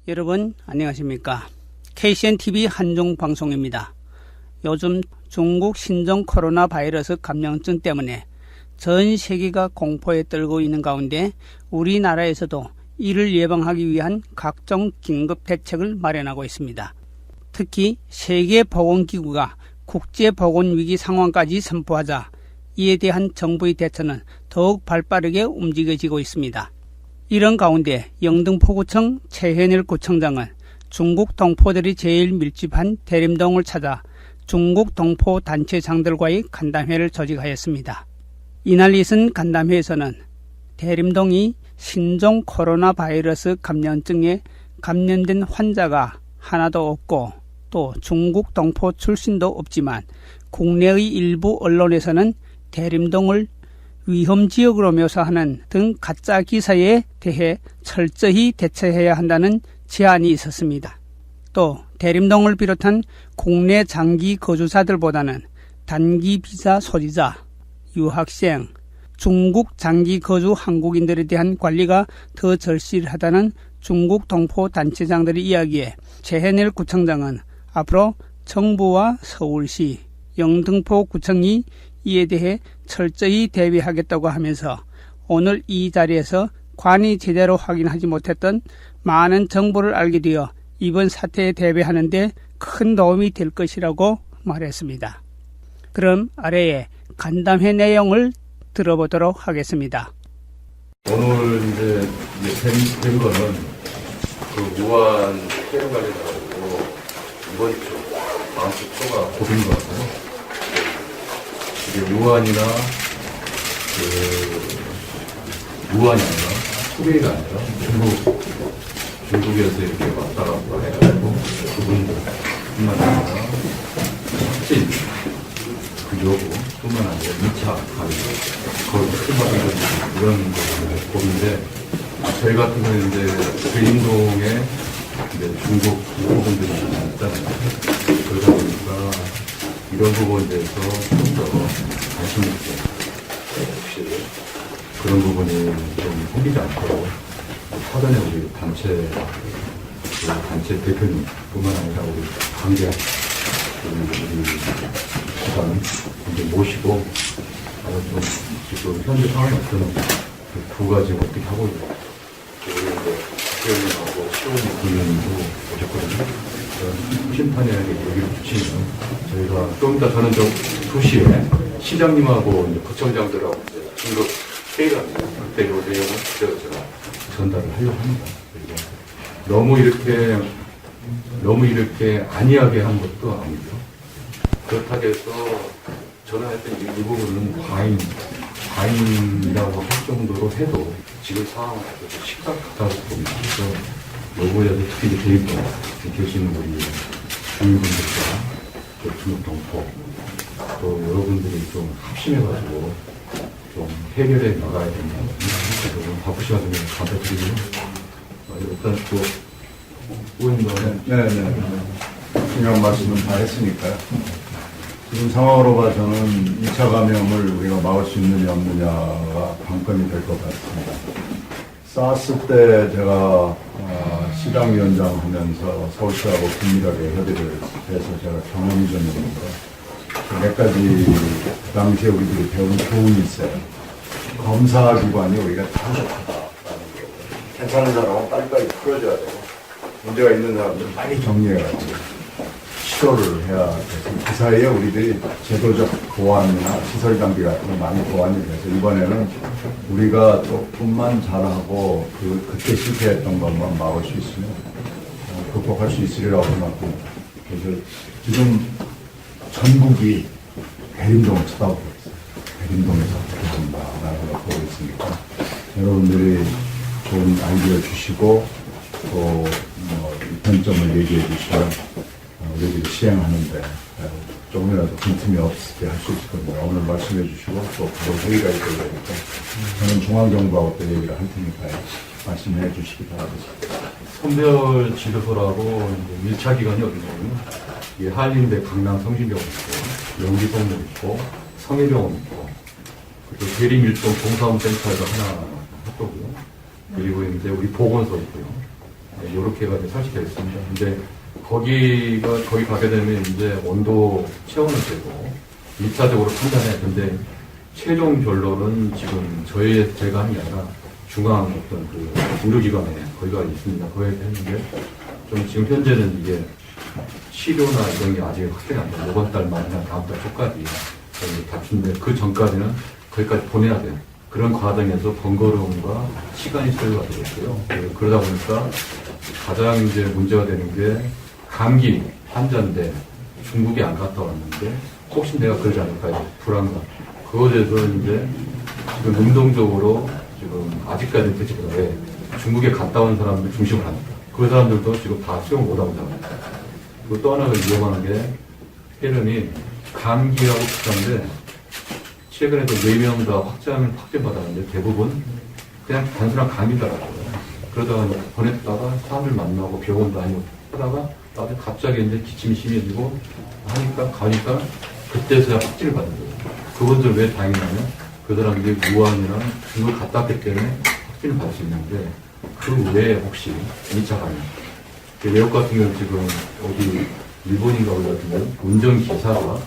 여러분 안녕하십니까? KCNTV 한중방송입니다. 요즘 중국 신종 코로나 바이러스 감염증 때문에 전 세계가 공포에 떨고 있는 가운데 우리나라에서도 이를 예방하기 위한 각종 긴급 대책을 마련하고 있습니다. 특히 세계보건기구가 국제보건위기 상황까지 선포하자 이에 대한 정부의 대처는 더욱 발빠르게 움직여지고 있습니다. 이런 가운데 영등포구청 최현일 구청장은 중국 동포들이 제일 밀집한 대림동을 찾아 중국 동포 단체장들과의 간담회를 조직하였습니다. 이날 있은 간담회에서는 대림동이 신종 코로나 바이러스 감염증에 감염된 환자가 하나도 없고 또 중국 동포 출신도 없지만 국내의 일부 언론에서는 대림동을 위험지역으로 묘사하는 등 가짜 기사에 대해 철저히 대처해야 한다는 제안이 있었습니다. 또 대림동을 비롯한 국내 장기 거주자들보다는 단기 비자 소지자, 유학생, 중국 장기 거주 한국인들에 대한 관리가 더 절실하다는 중국 동포 단체장들의 이야기에 최현일 구청장은 앞으로 정부와 서울시, 영등포구청이 이에 대해 철저히 대비하겠다고 하면서 오늘 이 자리에서 관이 제대로 확인하지 못했던 많은 정보를 알게 되어 이번 사태에 대비하는 데 큰 도움이 될 것이라고 말했습니다. 그럼 아래에 간담회 내용을 들어보도록 하겠습니다. 오늘 이제 된 거는 그 우한 해외 관련해가지고 이번 주, 다음 주 초가 고비인 것 같아요. 우한이나 우한이 아니라 후베이가 아니라 중국에서 이렇게 왔다 갔다 해가지고 그분들뿐만 아니라 확진 그 여부뿐만 아니라 2차 감염 거의 크게 이런 보는데 저희 같은 경우는 이제 대림동에 중국 동포분들이 있잖아요. 그러다 보니까 이런 부분에 대해서 좀 더 관심 있게 혹시 그런 부분이 좀 생기지 않도록 사전에 우리 단체 대표님뿐만 아니라 우리 관계 우리 기관 이제 모시고 좀 지금 현재 상황이 어떤 두 가지 어떻게 하고 있는지 우리 이제 대표님하고 시원이 군인도 오셨거든요. 심판에게 얘기를 붙이면 저희가 좀 이따 저는 2시에 시장님하고 이제 구청장들하고 이제 긴급 회의가 있는데 그때 요 내용을 제가 전달을 하려고 합니다. 그리고 너무 이렇게 안이하게 한 것도 아니고요. 그렇다고 해서 저는 하여튼 이 부분은 과잉이라고 할 정도로 해도 지금 상황은 아주 심각하다고 봅니다. 그래서 요거에도 특히 이제 대입동 계시는 우리 주민분들과 또 중국 동포 또 여러분들이 좀 합심해가지고 좀 해결해 나가야 된다. 그래서 바쁘시간 중에 감사드리고요. 일단 또 의원님은 중요한 말씀은 다 했으니까요. 지금 상황으로 봐서는 2차 감염을 우리가 막을 수 있느냐 없느냐가 관건이 될 것 같습니다. 사스 때 제가 시장위원장 하면서 서울시하고 긴밀하게 협의를 해서 제가 경험이 좀 있는데 몇 가지 그 당시에 우리들이 배운 교훈이 있어요. 검사기관이 우리가 부족하다라는 거. 괜찮은 사람은 빨리빨리 풀어줘야 되고 문제가 있는 사람들은 빨리 정리해가지고 치료를 해야 돼서 그 사이에 우리들이 제도적 보완이나 시설 장비 같은 거 많이 보완이 돼서 이번에는 우리가 조금만 잘하고 그때 실패했던 것만 막을 수 있으면 극복할 수 있으리라고 생각합니다. 그래서 지금 전국이 대림동을 쳐다보고 있어요. 대림동에서 어떻게 한다라는 걸 보고 있으니까 여러분들이 좋은 아이디어 주시고 또 이편점을 얘기해 주시면 우리들이 시행하는데 조금이라도 빈틈이 없게 할 수 있을 겁니다. 오늘 말씀해 주시고 또 바로 회의가 있을 거니까 저는 중앙정부하고 또 얘기를 할 테니까요. 말씀해 주시기 바랍니다. 선별 진료소라고 이제 1차 기관이 어디냐면 한림대 강남 성심병원 있고 영기동도 있고 성해병원 있고 그리고 대림일동 동사무센터에도 하나 했거고요. 그리고 이제 우리 보건소 있고요. 이렇게가 이제 설치되어 있습니다. 근데 거기 가게 되면 이제 온도 체온을 재고 1차적으로 판단해. 근데 최종 결론은 지금 제가 하는 게 아니라 중앙 어떤 그 의료기관에 거기가 있습니다. 거기에 했는데 좀 지금 현재는 이게 치료나 이런 게 아직 확정이 안 돼요. 이번 달 말이나 다음 달 초까지 다친데 그 전까지는 거기까지 보내야 돼요. 그런 과정에서 번거로움과 시간이 소요가 되겠고요. 그러다 보니까 가장 이제 문제가 되는 게 감기 환자인데 중국에 안 갔다 왔는데 혹시 내가 그러지 않을까 불안감. 그거에 대해서 이제 지금 능동적으로 지금 아직까지는 되지 못해 중국에 갔다 온 사람들 중심을 합니다. 그 사람들도 지금 다 수용 못하고 있습니다. 그리고 또 하나가 위험한 게 혜련이 감기하고 비슷한데 최근에도 4명 다 확진받았는데 대부분 그냥 단순한 감기더라고요. 그러다가 보냈다가 사람들 만나고 병원 다니고 하다가 나중에 갑자기 이제 기침이 심해지고 가니까 그때서야 확진을 받는 거예요. 그분들 왜 다행이냐면 그 사람들이 우한이랑 중국을 갔다 왔기 때문에 확진을 받을 수 있는데 그 외에 혹시 2차 감염. 외국 같은 경우는 지금 어디 일본인가 어디 같은 경우 운전기사가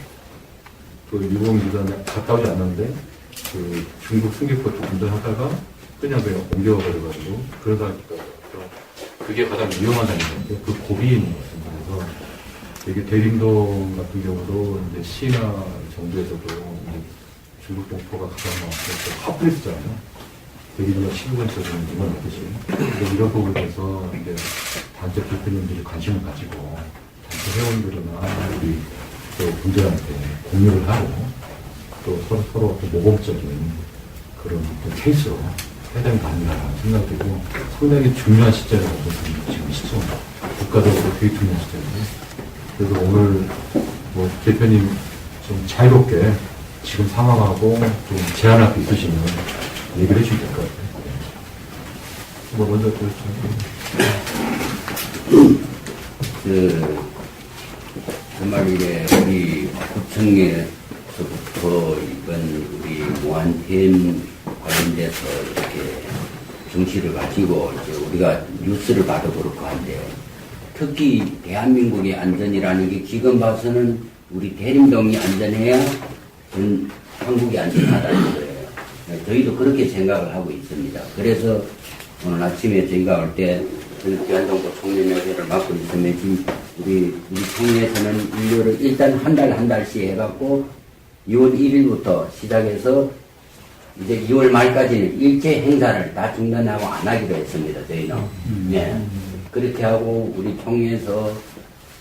그 일본 기사는 갔다 오지 않는데 그 중국 승객과 쪽 운전하다가 그냥 옮겨버려가지고 그러다 보니까 그게 가장 위험하다는 건데 그 고비에 있는 것 같습니다. 그래서 이게 대림동 같은 경우도 이제 시나 정부에서도 중국 동포가 가장 많아서 핫플레스잖아요. 대림동과 15번째는 이건 없듯이 이런 부분에서 이제 단체 대표님들이 관심을 가지고 단체 회원들이나 우리 또 분들한테 공유를 하고 또 서로 모범적인 그런 케이스로 해야 되는 거 아닌가 생각되고 상당히 중요한 시점이라고 보는 지금 시점 국가적으로 되게 중요한 시점인데 그래서 오늘 뭐 대표님 좀 자유롭게 지금 상황하고 좀 제안할 게 있으시면 얘기를 해주시면 될 것 같아요. 뭐 먼저 정말 이게 우리 구청에서부터 이번 우리 무한템 관련돼서 이렇게 중시를 가지고 이제 우리가 뉴스를 봐도 그렇고 한데 특히 대한민국의 안전이라는 게 지금 봐서는 우리 대림동이 안전해야 전 한국이 안전하다는 거예요. 저희도 그렇게 생각을 하고 있습니다. 그래서 오늘 아침에 저희가 올 때 대한정부 총련회를 맡고 있으면 지금 우리 총회에서는 인류를 일단 한 달씩 해갖고 2월 1일부터 시작해서 이제 2월 말까지는 일체 행사를 다 중단하고 안 하기로 했습니다. 저희는. 네. 그렇게 하고 우리 총회에서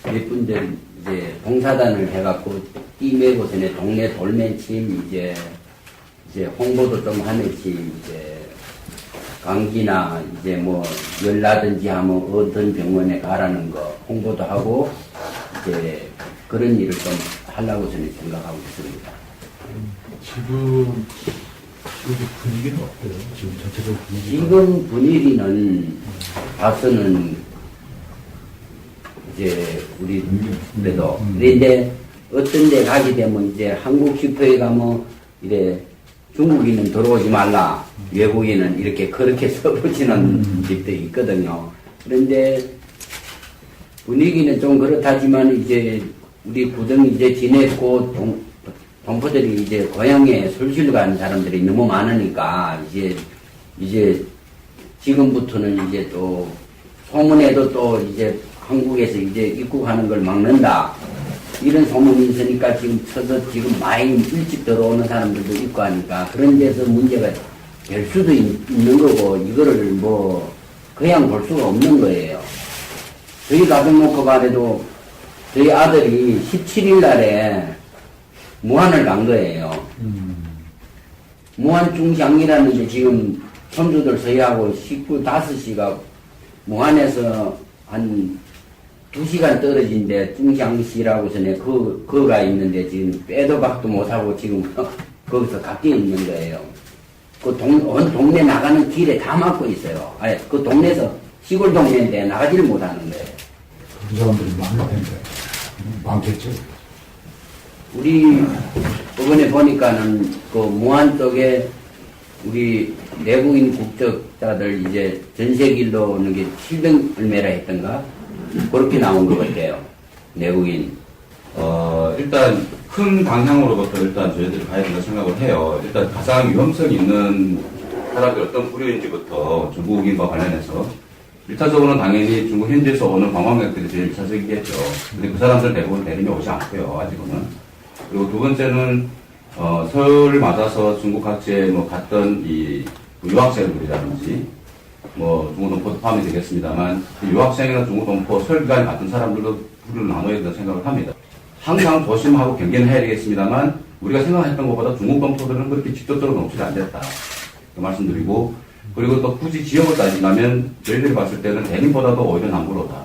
몇 분들 이제 봉사단을 해갖고 띠 메고 전에 동네 돌맨침 이제 홍보도 좀 하면서 이제 감기나 이제 뭐 열나든지 하면 어떤 병원에 가라는 거 홍보도 하고 이제 그런 일을 좀 하려고 저는 생각하고 있습니다. 지금 분위기는 어때요? 지금 전체적 분위기가? 지금 분위기는 봐서는 이제 우리 그래도 그런데 어떤 데 가게 되면 이제 한국 슈퍼에 가면 이래 중국인은 들어오지 말라 외국인은 이렇게 그렇게 써붙이는 집도 있거든요. 그런데 분위기는 좀 그렇다지만 이제 우리 구정 이제 지냈고 동포들이 이제 고향에 술실 간 사람들이 너무 많으니까 이제 지금부터는 이제 또 소문에도 또 이제 한국에서 이제 입국하는 걸 막는다 이런 소문이 있으니까 지금 많이 일찍 들어오는 사람들도 있고 하니까 그런 데서 문제가 될 수도 있는 거고 이거를 뭐 그냥 볼 수가 없는 거예요. 저희 가정 놓고 봐도 저희 아들이 17일 날에 무안을 간 거예요. 무안 중장이라는 게 지금 손주들 저희하고 식구 5시가 무안에서 한 2시간 떨어진데 중장시라고 전에 그가 있는데 지금 빼도 박도 못하고 지금 거기서 가까이 있는 거예요. 그 동네 나가는 길에 다 막고 있어요. 아니, 그 동네에서 시골 동네인데 나가지를 못하는 거예요. 그 사람들이 많을 텐데 많겠죠. 우리 이번에 보니까는 그 무안 쪽에 우리 내국인 국적자들 이제 전세길로 오는 게 700얼마라 했던가? 그렇게 나온 것 같아요. 내국인. 일단 큰 방향으로부터 일단 저희들이 가야 된다고 생각을 해요. 일단 가장 위험성이 있는 사람들 어떤 부류인지부터 중국인과 관련해서 1차적으로는 당연히 중국 현지에서 오는 관광객들이 제일 1차적이겠죠. 근데 그 사람들 대부분 대림에 오지 않고요, 아직은. 그리고 두 번째는 설을 맞아서 중국 각지에 뭐 갔던 이 유학생들이라든지 뭐 중국 동포도 포함이 되겠습니다만 유학생이나 중국 동포 설 기간에 갔던 사람들도 부류를 나눠야 된다고 생각을 합니다. 항상 조심하고 경계는 해야 되겠습니다만 우리가 생각했던 것보다 중국 동포들은 그렇게 직접적으로 노출이 안 됐다. 그 말씀드리고 그리고 또 굳이 지역을 따지자면 저희들이 봤을 때는 대림보다도 오히려 남부로다.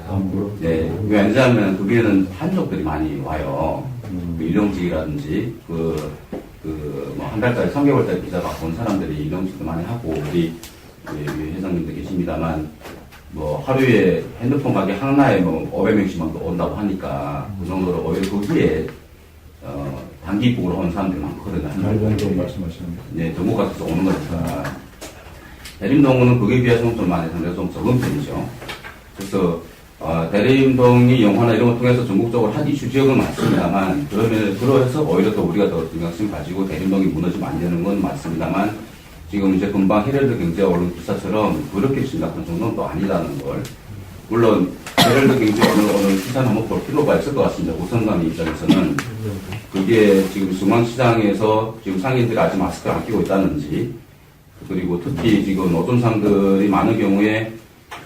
남부로? 네. 왜냐하면 거기에는 한족들이 많이 와요. 그 일용직이라든지 뭐 한 달짜리 3개월짜리 비자 받고 온 사람들이 일용직도 많이 하고 우리 회장님도 계십니다만 뭐 하루에 핸드폰 가게 하나에 뭐 500명씩만 온다고 하니까 그 정도로 오히려 거기에 단기 입국으로 온 사람들이 많거든요. 말반동 말씀하시는 거. 네, 전국 같아서 오는 거니까. 대림동은 그에 비해서는 좀 많이 상당히 좀 적은 편이죠. 그래서 대림동이 영화나 이런 걸 통해서 전국적으로 한 이슈 지역은 많습니다만 그러해서 오히려 더 우리가 더 중요성을 가지고 대림동이 무너지면 안 되는 건 맞습니다만 지금 이제 금방 헤럴드 경제가 오른 기사처럼 그렇게 심각한 정도는 또 아니라는 걸 물론 헤럴드 경제 오늘 기사는 한번 볼 필요가 있을 것 같습니다. 우선관 입장에서는 그게 지금 중앙시장에서 지금 상인들이 아직 마스크를 안 끼고 있다는지 그리고 특히 지금 노점상들이 많은 경우에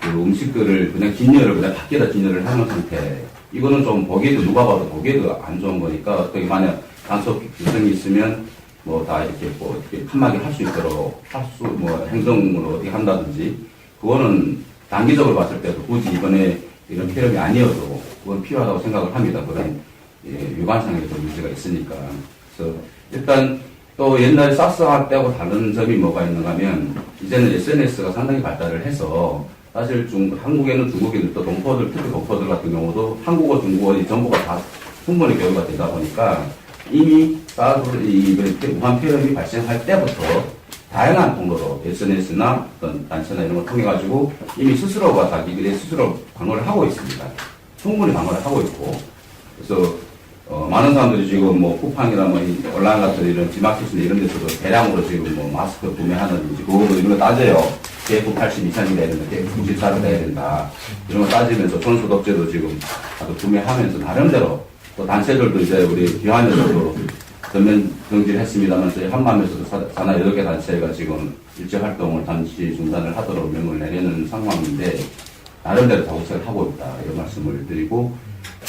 그 음식들을 그냥 진열을 그냥 밖에다 진열을 하는 상태. 이거는 좀 보기에도 누가 봐도 보기에도 안 좋은 거니까 어떻게 만약 단속 규정이 있으면 뭐 다 이렇게 뭐 이렇게 칸막이 할 수 있도록 뭐 행정으로 어떻게 한다든지 그거는 단기적으로 봤을 때도 굳이 이번에 이런 필요이 아니어도 그건 필요하다고 생각을 합니다. 그런 유관상의 좀 문제가 있으니까. 그래서 일단 또 옛날에 사스 할 때하고 다른 점이 뭐가 있는가 하면 이제는 SNS가 상당히 발달을 해서 사실 한국에는 중국인들 또 동포들 특히 동포들 같은 경우도 한국어 중국어 이 정보가 다 충분히 교류가 되다 보니까 이미 우한 폐렴이 발생할 때부터 다양한 통로로 SNS나 어떤 단체나 이런 걸 통해 가지고 이미 스스로가 자기들의 스스로 방어를 하고 있습니다. 충분히 방어를 하고 있고 그래서 많은 사람들이 지금 뭐 쿠팡이나 뭐 온라인 같은 이런 지마켓이나 이런 데서도 대량으로 지금 뭐 마스크 구매하는지 그거도 이런 거 따져요. KF80 이상이 돼야 된다, KF94가 돼야 된다. 이런 거 따지면서 손소독제도 지금 다들 구매하면서 나름대로 또 단체들도 이제 우리 귀환에서도 전면 정지했습니다만 저희 한마음에서도 산하 8개 단체가 지금 일제 활동을 잠시 중단을 하도록 명을 내리는 상황인데 나름대로 다국색을 하고 있다 이런 말씀을 드리고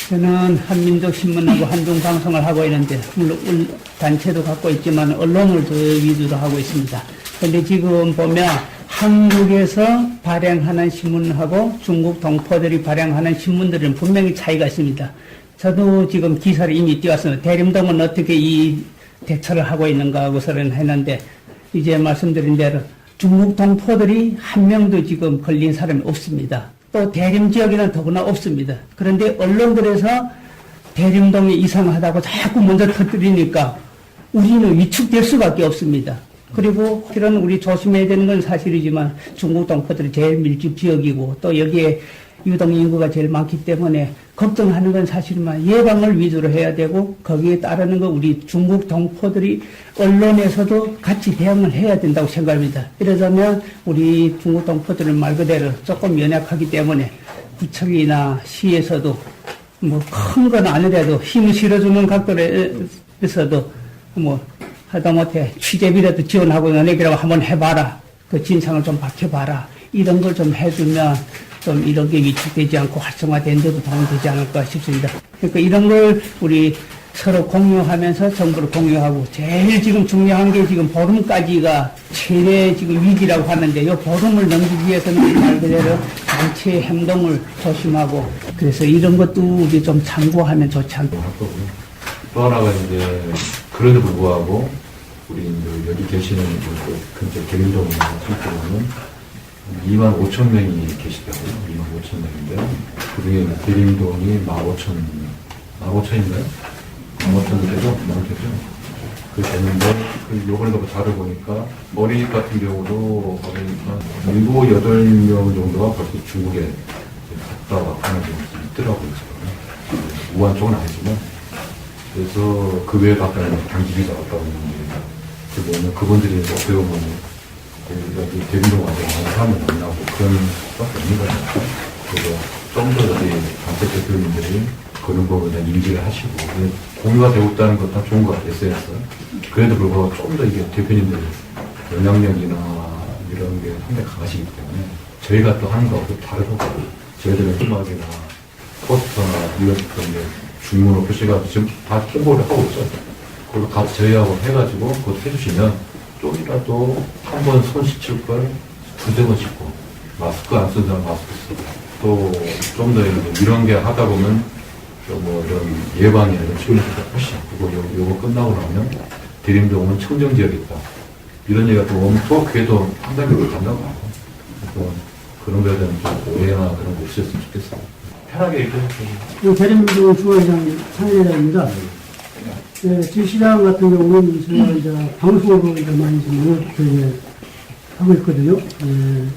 저는 한민족신문하고 한중방송을 하고 있는데 물론 단체도 갖고 있지만 언론을 더 위주로 하고 있습니다. 그런데 지금 보면 한국에서 발행하는 신문하고 중국 동포들이 발행하는 신문들은 분명히 차이가 있습니다. 저도 지금 기사를 이미 띄웠습니다. 대림동은 어떻게 이 대처를 하고 있는가 하고서는 했는데 이제 말씀드린 대로 중국 동포들이 한 명도 지금 걸린 사람이 없습니다. 또 대림 지역에는 더구나 없습니다. 그런데 언론들에서 대림동이 이상하다고 자꾸 먼저 터뜨리니까 우리는 위축될 수밖에 없습니다. 그리고 이런 우리 조심해야 되는 건 사실이지만 중국 동포들이 제일 밀집 지역이고 또 여기에 유동 인구가 제일 많기 때문에 걱정하는 건 사실이지만 예방을 위주로 해야 되고 거기에 따르는 거 우리 중국 동포들이 언론에서도 같이 대응을 해야 된다고 생각합니다. 이러자면 우리 중국 동포들은 말 그대로 조금 연약하기 때문에 구청이나 시에서도 뭐 큰 건 아니라도 힘을 실어주는 각도에서도 뭐 하다못해 취재비라도 지원하고 너네들하고 한번 해봐라. 그 진상을 좀 밝혀봐라. 이런 걸 좀 해주면 좀 이런 게 위축되지 않고 활성화된 데도 도움이 되지 않을까 싶습니다. 그러니까 이런 걸 우리 서로 공유하면서 정보를 공유하고 제일 지금 중요한 게 지금 보름까지가 최대 지금 위기라고 하는데 이 보름을 넘기기 위해서는 말 그대로 단체 행동을 조심하고 그래서 이런 것도 우리 좀 참고하면 좋지 않을까. 또 하나가 이제 그래도 불구하고 우리 이제 여기 계시는 근처 대림동 상태로는 2만 5천 명이 계시다고요. 2만 5천 명인데 그중에 대림동이 15,000인가요? 15,000 되죠? 15,000죠? 그게 됐는데, 요번에도 자료 보니까, 어린이 같은 경우도 보니까 7, 8명 정도가 벌써 중국에 갔다 왔다는 게 있더라고요, 지금. 우한 쪽은 아니지만. 그래서 그 외에 갔다 오면 당직이 잡았다고 했는데, 그 뭐냐면 그분들이 어떻게 보면, 여기 대림동 와서 많은 사람을 만나고 그런 수밖에 없는 거죠. 그래서 좀 더 우리 단체 대표님들이 그런 거에 대한 인지를 하시고, 공유가 되고 있다는 것도 좋은 것 같아요, SNS. 그래도 불구하고 좀 더 이게 대표님들 영향력이나 이런 게 상당히 강하시기 때문에 저희가 또 하는 거하고 다르고, 저희들의 음악이나 포스터나 이런 그런 게 중문으로 표시가 지금 다 홍보를 하고 있죠. 그걸 같이 저희하고 해가지고 그것도 해주시면 좀이라도 한 번 손 씻을 걸 두세 번 씻고, 마스크 안 쓰는 사람 마스크 쓰고, 또 좀 더 이런 게 하다 보면 또 뭐 이런 예방이나 이런 측면에서 훨씬 그거 요거 끝나고 나면 대림동은 청정지역이 있다, 이런 얘기가 또 엄청 귀에도 상당히 간다고 하고, 그래서 그런 거에 대한 좀 오해나 그런 거 없었으면 좋겠어요. 편하게 얘기해주세요. 대림동 중앙시장 상회장입니다. 네, 제 시장 같은 경우는 제가 이제 방송으로 이제 많이 지금 하고 있거든요.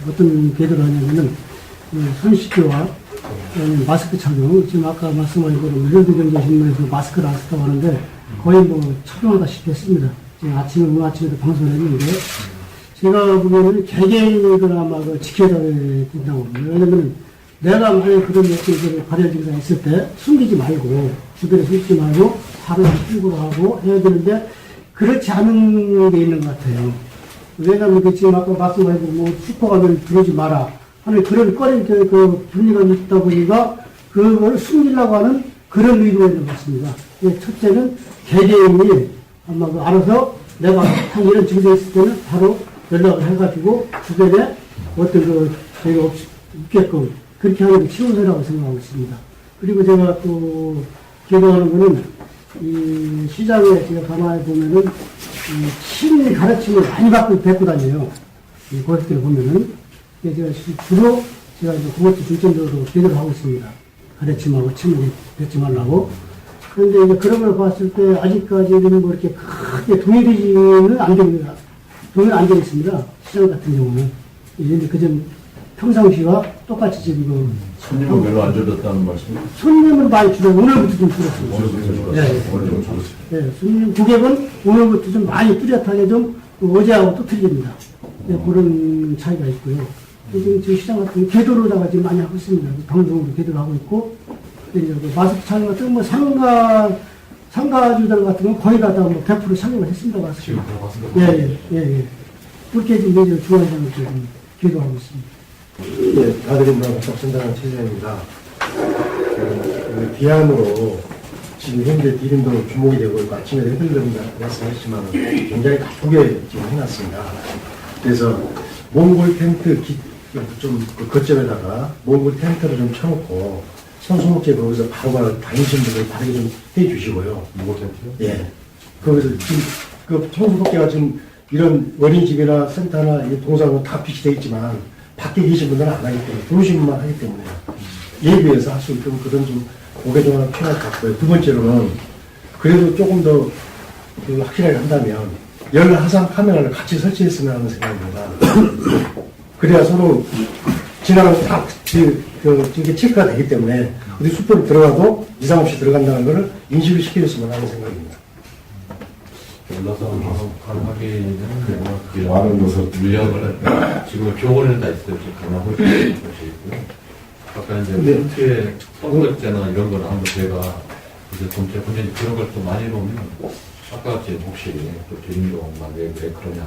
어떤 계도를 하냐면은 손 씻기와 마스크 착용, 지금 아까 말씀하신 대로 일요일경제신문에서 마스크를 안 쓰다고 하는데 거의 뭐 착용하다시피 했습니다. 지금 오늘 아침에도 방송을 했는데, 제가 보기에는 개개인들 아마 지켜야 된다고 봅니다. 왜냐면 내가 만약에 그런 메시지를 발열 증상이 있을 때 숨기지 말고, 주변에 숨기지 말고 바로 출구로 하고 해야 되는데, 그렇지 않은 게 있는 것 같아요. 왜냐면 지금 아까 말씀하신 뭐 슈퍼 가면 들어오지 마라 하는 그런 분리가 있다 보니까 그걸 숨기려고 하는 그런 의도가 있는 것 같습니다. 첫째는 개개인이 아마 알아서 내가 한 이런 증상이 있을 때는 바로 연락을 해가지고 주변에 어떤 저희가 없게끔 그렇게 하는 게 최우선이라고 생각하고 있습니다. 그리고 제가 또 기도하는 거는 이 시장에 제가 가만히 보면은 신 가르침을 많이 뵙고 다녀요. 이 고객들 보면은. 제가 주로 제가 이제 그것도 중점적으로 기도를 하고 있습니다. 가르침하고 침을 뱉지 말라고. 그런데 이제 그런 걸 봤을 때 아직까지는 뭐 이렇게 크게 동일되지는 안 됩니다. 동일 안 되어 있습니다. 시장 같은 경우는. 이제 그점 평상시와 똑같이 지금 손님은 별로 안 줄었다는 말씀이에요? 손님은 많이 줄어요. 오늘부터 좀 줄었습니다. 오늘부터 줄었어요. 네. 오늘 좀 줄었어요. 네, 손님 고객은 오늘부터 좀 많이 뚜렷하게 좀 어제하고 또 틀립니다. 네, 그런 차이가 있고요. 지금 시장 같은 경우 궤도로다가 지금 많이 하고 있습니다. 방송으로 궤도를 하고 있고, 마스크 착용 같은 뭐 상가주들 같은 경우 거의 다 뭐 100% 착용을 했습니다. 마스크. 지금 들어봤습니다. 예. 그렇게 지금 이제 중앙시장을 좀 궤도하고 있습니다. 네, 아드림방 적선당한 최재입니다. 비안으로 지금 현재 디림도 주목이 되고 있고, 아침에 해드린다 말씀하셨지만 굉장히 가쁘게 지금 해놨습니다. 그래서 몽골 텐트 좀 거점에다가 몽골 텐트를 좀 쳐놓고 선수목재 거기서 바로바로 다니시는 분들 다르게 좀 해주시고요. 몽골 텐트요? 예. 거기서 지금 그 청소독계가 지금 이런 어린이집이나 센터나 동사는 다 빛이 되어 있지만 밖에 계신 분들은 안 하기 때문에 들어오신 분만 하기 때문에 예비해서 할 수 있도록 그런 좀 고개 좀 하나 필요할 것 같고요. 두 번째로는 그래도 조금 더 확실하게 한다면 열화상 카메라를 같이 설치했으면 하는 생각입니다. 그래야 서로 지나가면 다 이게 체크가 되기 때문에 어디 숲으로 들어가도 이상 없이 들어간다는 것을 인식을 시켜줬으면 하는 생각입니다. 연락상 가능하기는 많은 것을 물량을 지금 병원에 다 있어요. 가능하고 있는 것이 있고요. 아까 이제 텐트에 선글제나 이런 거는 한번 제가 이제 돈째 근데 그런 걸 좀 많이 놓으면 아까 같이 혹시 또 대림동만 왜 그러냐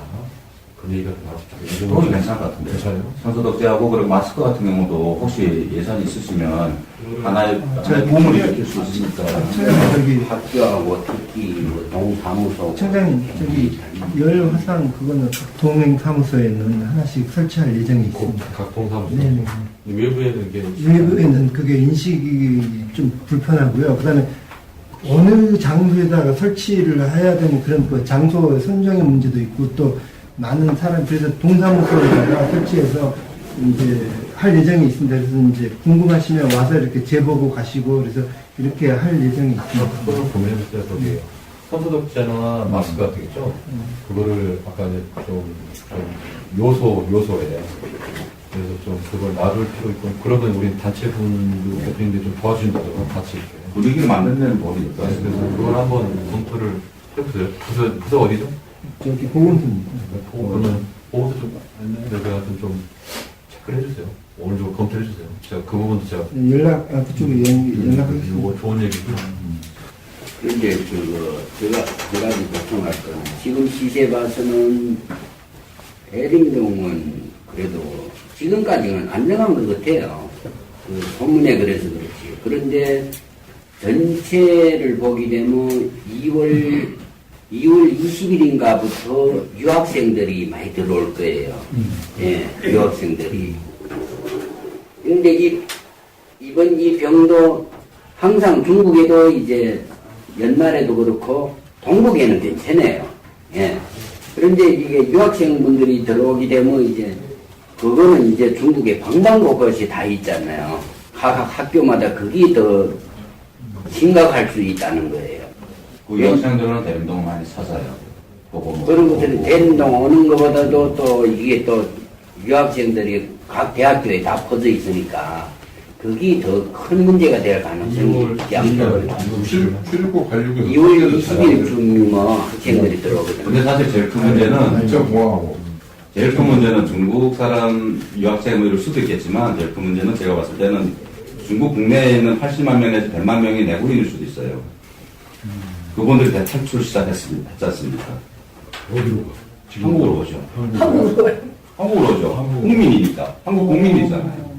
그런 얘기가 좀 나왔죠. 그건 괜찮을 것 같은데. 괜찮아요? 선소독제하고 그리고 마스크 같은 경우도 혹시 예산이 있으시면 하나의 도움을 일으킬 수 있으니까. 저기 학교하고 특히 뭐 동사무소 청장님 저기 열 화상 그거는 각 동행 사무소에는 하나씩 설치할 예정이 있습니다. 각 동사무소. 네네. 외부에는 이게 외부에는 그게 인식이 좀 불편하고요. 그다음에 어느 장소에다가 설치를 해야 되는 그런 그 장소 선정의 문제도 있고 또 많은 사람 그래서 동사무소에다가 설치해서 이제 할 예정이 있습니다. 그래서 이제 궁금하시면 와서 이렇게 재보고 가시고 그래서 이렇게 할 예정이 있습니다. 그걸 보면서 저기 손소독제나 마스크 같은 게 있죠? 그거를 아까 이제 좀 요소에 그래서 좀 그걸 놔둘 필요 있고 그러면 우리 단체분도 대표님들이 좀 도와주신다고 같이 이렇게 분위기를 만드는 법이 있어요. 네, 그래서 그걸 한번 검토를 해보세요. 부서 어디죠? 저기 보건소. 그러면 보호도 좀 내가 좀 체크를 해주세요. 오늘 좀 검토해 주세요. 제가 그 부분도 제가 그쪽에 연락하겠습니다. 이거 좋은 얘기고. 그런데 제가 좀 걱정할 건 지금 시세 봐서는 대림동은 그래도 지금까지는 안정한 것 같아요. 그 소문에 그래서 그렇지. 그런데 전체를 보게 되면 2월 20일인가부터 유학생들이 많이 들어올 거예요. 예, 유학생들이. 그런데 이번 이 병도 항상 중국에도 이제 연말에도 그렇고 동북에는 괜찮아요. 예. 그런데 이게 유학생분들이 들어오게 되면 이제 그거는 이제 중국에 방방곡곡이 다 있잖아요. 각 학교마다 그게 더 심각할 수 있다는 거예요. 그 유학생들은 대림동을 많이 찾아요. 보고 뭐. 그런 것들은 대림동 오는 것보다도 또 이게 또 유학생들이 각 대학교에 다 퍼져 있으니까 그게 더 큰 문제가 될 가능성이 있지 않나. 출입국 관리국에서 2월 20일쯤 학생들이 들어오거든요. 근데 사실 제일 큰 문제는 진짜 공항하고 제일 큰 문제는 중국 사람 유학생일 수도 있겠지만 제일 큰 문제는 제가 봤을 때는 중국 국내에 있는 80만 명에서 100만 명이 내국인일 수도 있어요. 그분들이 다 탈출 시작했습니다. 했지 않습니까? 어디로 가? 한국으로 오죠. 한국으로 오죠. 국민이니까. 한국 국민이잖아요.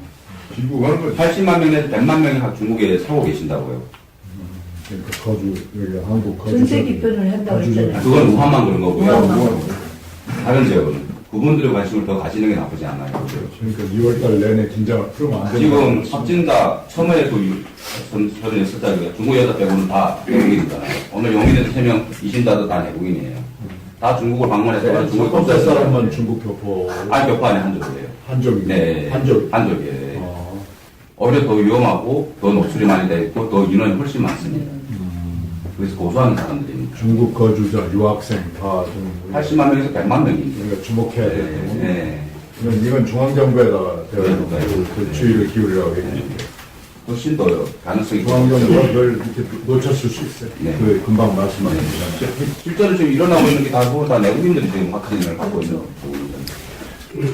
중국 가는 거지. 80만 명에서 100만 명이 중국에 살고 계신다고요. 그러니까 거주 여기 한국 거주. 전세 기표를 한다고 했잖아요. 그건 우한만 그런 거고요. 뭐, 다른 지역은 그분들의 관심을 더 가지는 게 나쁘지 않아요. 그러니까 2월달 내내 긴장을 풀면 안 지금 되는 확진자 처음에 저는 했을 때 중국 여자 빼고는 다 내국인이잖아요. 오늘 용인에서 3명 이신자도 다 내국인이에요. 다 중국을 방문해서 중국 첫 번째 사람만 중국 교포 아니 몇 반에 한족이에요. 한족이 네, 한족이에요. 아, 오히려 더 위험하고 더 노출이 많이 돼 있고 더 인원이 훨씬 많습니다. 그래서 고소하는 사람들입니다. 중국 거주자 유학생 다좀 80만 명에서 100만 명입니다. 우리가 주목해야 될 부분. 네. 이건 중앙정부에다가 네. 그 주의를 기울이라고 얘기했는데 훨씬 더 가능성이 중앙정부가 그걸 이렇게 놓쳤을 수 있어요. 네. 그 금방 말씀하셨잖아요. 실제로 지금 일어나고 있는 게 다 내국인들이 지금 확진을 갖고 있는 거거든요.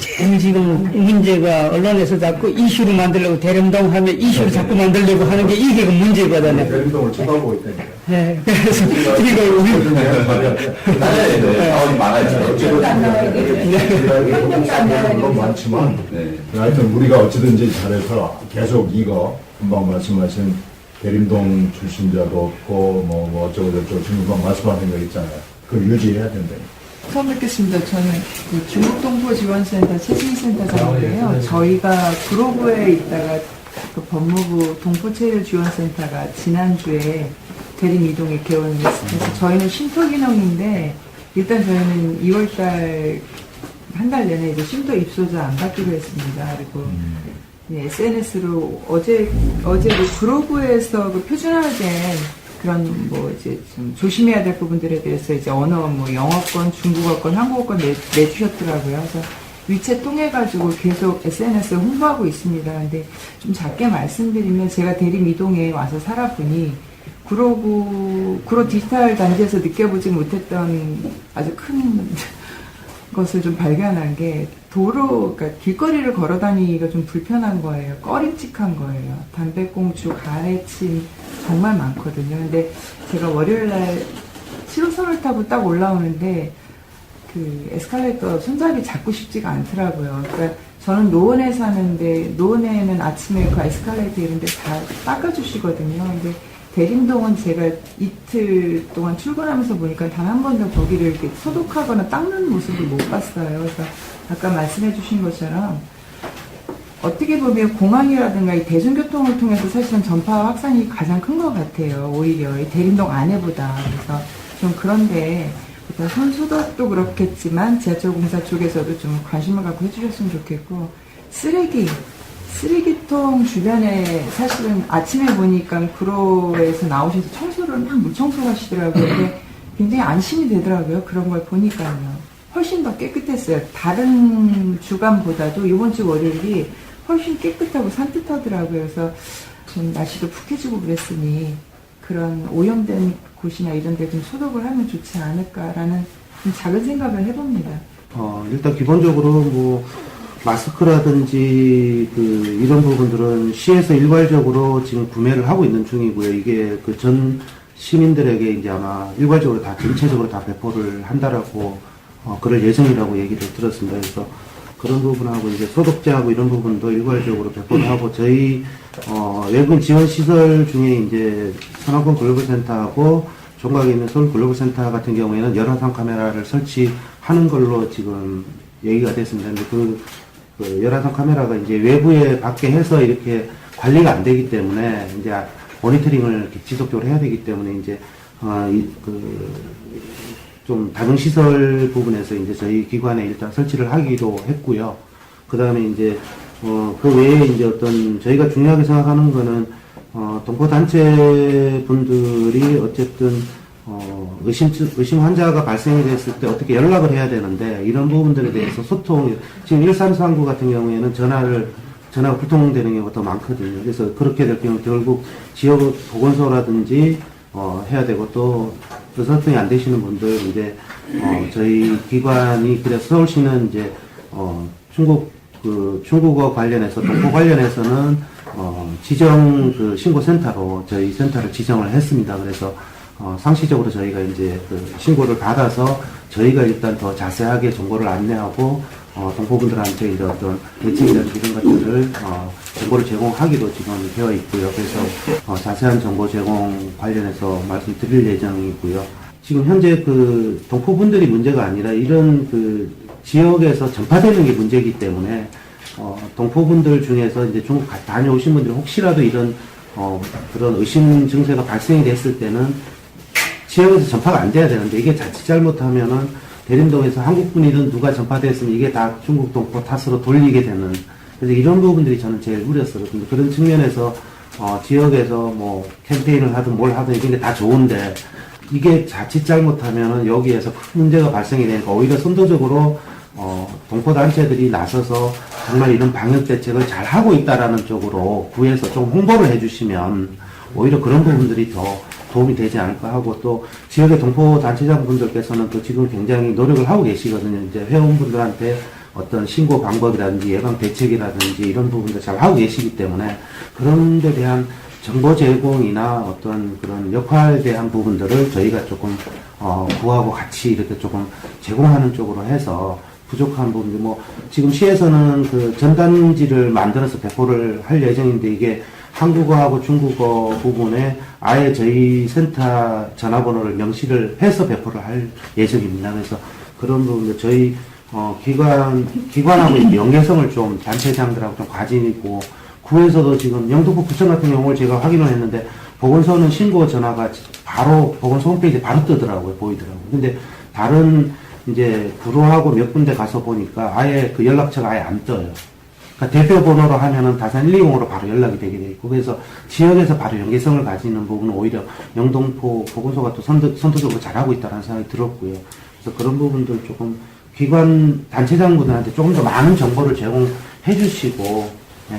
제일 지금 문제가 언론에서 자꾸 이슈로 만들려고 대림동 하면 이슈로 자꾸 만들려고 하는 게 이게 그 문제거든요. 대림동을 쳐다보고 있다니까. 네, 그래서 이거 우리 네, 자원이 많아요. 건 많지만 네. 하여튼 우리가 어찌든지 잘해서 계속 이거 금방 말씀하신 대림동 출신자도 없고 뭐 어쩌고 저쩌고 지금 금방 말씀하신 거 있잖아요. 그걸 유지해야 된다니까. 처음 뵙겠습니다. 저는 그 중국동포지원센터 최신센터장인데요. 저희가 구로구에 있다가 그 법무부 동포체육지원센터가 지난주에 대림 이동에 개원을 했습니다. 저희는 쉼터 기능인데 일단 저희는 2월달 한 달 내내 이제 쉼터 입소자 안 받기로 했습니다. 그리고 SNS로 어제 그 구로구에서 그 표준화된 그런 뭐 이제 좀 조심해야 될 부분들에 대해서 이제 언어 뭐 영어권, 중국어권, 한국어권 내주셨더라고요. 그래서 위챗 통해 가지고 계속 SNS 홍보하고 있습니다. 근데 좀 작게 말씀드리면 제가 대림 이동에 와서 살아보니 구로 디지털 단지에서 느껴보지 못했던 아주 큰 것을 좀 발견한 게 그러니까 길거리를 걸어 다니기가 좀 불편한 거예요. 꺼림칙한 거예요. 담배꽁초, 가래침 정말 많거든요. 근데 제가 월요일날 7호선을 타고 딱 올라오는데 그 에스컬레이터 손잡이 잡고 싶지가 않더라고요. 그러니까 저는 노원에 사는데 노원에는 아침에 그 에스컬레이터 이런 데 다 닦아주시거든요. 근데 대림동은 제가 이틀 동안 출근하면서 보니까 단 한 번도 거기를 이렇게 소독하거나 닦는 모습을 못 봤어요. 그래서 아까 말씀해 주신 것처럼 어떻게 보면 공항이라든가 이 대중교통을 통해서 사실은 전파 확산이 가장 큰 것 같아요. 오히려 이 대림동 안에보다. 그래서 좀 그런데 일단 손소독도 그렇겠지만 지하철 공사 쪽에서도 좀 관심을 갖고 해주셨으면 좋겠고 쓰레기통 주변에 사실은 아침에 보니까 구로에서 나오셔서 청소를 막 물청소를 하시더라고요. 근데 굉장히 안심이 되더라고요. 그런 걸 보니까요. 훨씬 더 깨끗했어요. 다른 주간보다도 이번 주 월요일이 훨씬 깨끗하고 산뜻하더라고요. 그래서 좀 날씨도 푹해지고 그랬으니 그런 오염된 곳이나 이런 데 좀 소독을 하면 좋지 않을까라는 좀 작은 생각을 해봅니다. 일단 기본적으로 뭐 마스크라든지 이런 부분들은 시에서 일괄적으로 지금 구매를 하고 있는 중이고요. 이게 그 전 시민들에게 이제 아마 일괄적으로 다 전체적으로 다 배포를 한다라고 그럴 예정이라고 얘기를 들었습니다. 그래서 그런 부분하고 이제 소독제하고 이런 부분도 일괄적으로 배포를 하고 저희 외국인 지원 시설 중에 이제 선화권 글로벌센터하고 종각에 있는 서울 글로벌센터 같은 경우에는 열화상 카메라를 설치하는 걸로 지금 얘기가 됐습니다. 근데 그 열화상 카메라가 이제 외부에 밖에 해서 이렇게 관리가 안 되기 때문에 이제 모니터링을 이렇게 지속적으로 해야 되기 때문에 이제 좀 다른 시설 부분에서 이제 저희 기관에 일단 설치를 하기도 했고요. 그 다음에 이제 그 외에 이제 어떤 저희가 중요하게 생각하는 거는 동포 단체 분들이 어쨌든 의심 환자가 발생이 됐을 때 어떻게 연락을 해야 되는데 이런 부분들에 대해서 소통 지금 1339 같은 경우에는 전화가 불통되는 경우가 더 많거든요. 그래서 그렇게 될 경우 결국 지역 보건소라든지 해야 되고 또 소통이 안 되시는 분들 이제 저희 기관이 그래서 서울시는 이제 중국어 관련해서 동포 관련해서는 지정 신고센터로 저희 센터를 지정을 했습니다. 그래서 상시적으로 저희가 이제 신고를 받아서 저희가 일단 더 자세하게 정보를 안내하고 동포분들한테 이제 어떤 대책이라든지 이런 것들을 정보를 제공하기도 지금 되어 있고요. 그래서 자세한 정보 제공 관련해서 말씀드릴 예정이고요. 지금 현재 동포분들이 문제가 아니라 이런 지역에서 전파되는 게 문제이기 때문에 동포분들 중에서 이제 중국 다녀오신 분들이 혹시라도 이런 그런 의심 증세가 발생이 됐을 때는 지역에서 전파가 안 돼야 되는데 이게 자칫 잘못하면은 대림동에서 한국분이든 누가 전파됐으면 이게 다 중국 동포 탓으로 돌리게 되는 그래서 이런 부분들이 저는 제일 우려스럽거든요. 그런 측면에서 지역에서 뭐 캠페인을 하든 뭘 하든 이게 다 좋은데 이게 자칫 잘못하면은 여기에서 큰 문제가 발생이 되니까 오히려 선도적으로 동포 단체들이 나서서 정말 이런 방역 대책을 잘 하고 있다라는 쪽으로 구해서 좀 홍보를 해주시면 오히려 그런 부분들이 더 도움이 되지 않을까 하고 또 지역의 동포 단체장분들께서는 또 지금 굉장히 노력을 하고 계시거든요. 이제 회원분들한테 어떤 신고 방법이라든지 예방 대책이라든지 이런 부분들 잘 하고 계시기 때문에 그런 데 대한 정보 제공이나 어떤 그런 역할에 대한 부분들을 저희가 조금 구하고 같이 이렇게 조금 제공하는 쪽으로 해서 부족한 부분들 지금 시에서는 전단지를 만들어서 배포를 할 예정인데 이게 한국어하고 중국어 부분에 아예 저희 센터 전화번호를 명시를 해서 배포를 할 예정입니다. 그래서 그런 부분들 저희 기관하고 연계성을 좀 단체장들하고 좀 가지고 구에서도 지금 영등포 구청 같은 경우를 제가 확인을 했는데 보건소는 신고 전화가 바로 보건소 홈페이지에 바로 뜨더라고요. 보이더라고요. 근데 다른 이제 구로하고 몇 군데 가서 보니까 아예 연락처가 아예 안 떠요. 그러니까 대표 번호로 하면은 다산 120으로 바로 연락이 되게 돼 있고 그래서 지역에서 바로 연계성을 가지는 부분은 오히려 영등포 보건소가 또 선도적으로 잘하고 있다는 생각이 들었고요. 그래서 그런 부분들 조금 기관 단체장분들한테 조금 더 많은 정보를 제공해 주시고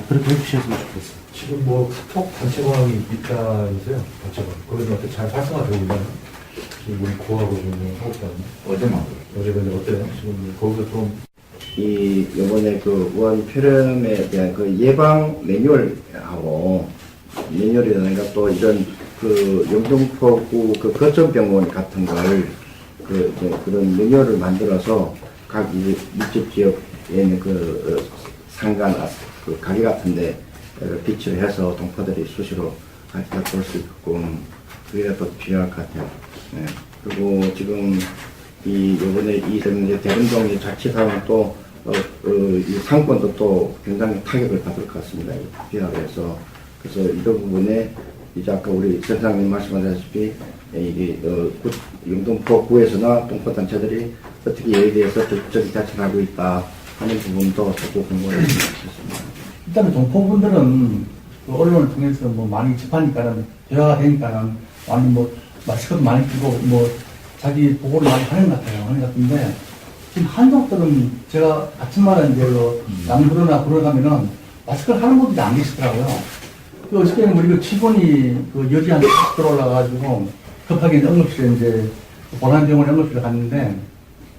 그렇게 해주셨으면 좋겠어요. 지금 카톡 단체방이 있다면서요? 단체방. 거기서 어떻게 잘 활성화되고 있나요? 지금 우리 고하고 좀 하고 있다는데. 어제 근데 어때요? 지금 거기서 좀. 요번에 우한 폐렴에 대한 예방 매뉴얼하고 매뉴얼이라든가 또 이런 영등포구 거점병원 같은 걸 그런 매뉴얼을 만들어서 각 밀집 지역에 있는 상가 가게 같은데 비치를 해서 동포들이 수시로 같이 볼 수 있게끔 그게 더 필요할 것 같아요. 네. 그리고 지금 요번에 대림동 자치사는 또 이 상권도 또 굉장히 타격을 받을 것 같습니다. 비하해서 그래서 이런 부분에 이제 아까 우리 선생님 말씀하셨다시피 이게 영등포구에서나 동포 단체들이 어떻게 여기에 대해서 적극적인 자체를 하고 있다 하는 부분도 자꾸 공부를 했으면 좋겠습니다. 일단은 동포분들은 언론을 통해서 많이 접하니까는 대화가 되니까는 많이 마스크도 많이 끼고 자기 보고를 많이 하는 것 같아요. 하는 것 같은데, 지금 한국들은 제가 아침마다 이제 남부로나 구로 가면은 마스크를 하는 분들이 안 계시더라고요. 그 어저께는 우리 그 직원이 그 여지한테 탁 들어올라가지고 급하게 이제 응급실에 이제 보건병원 응급실에 갔는데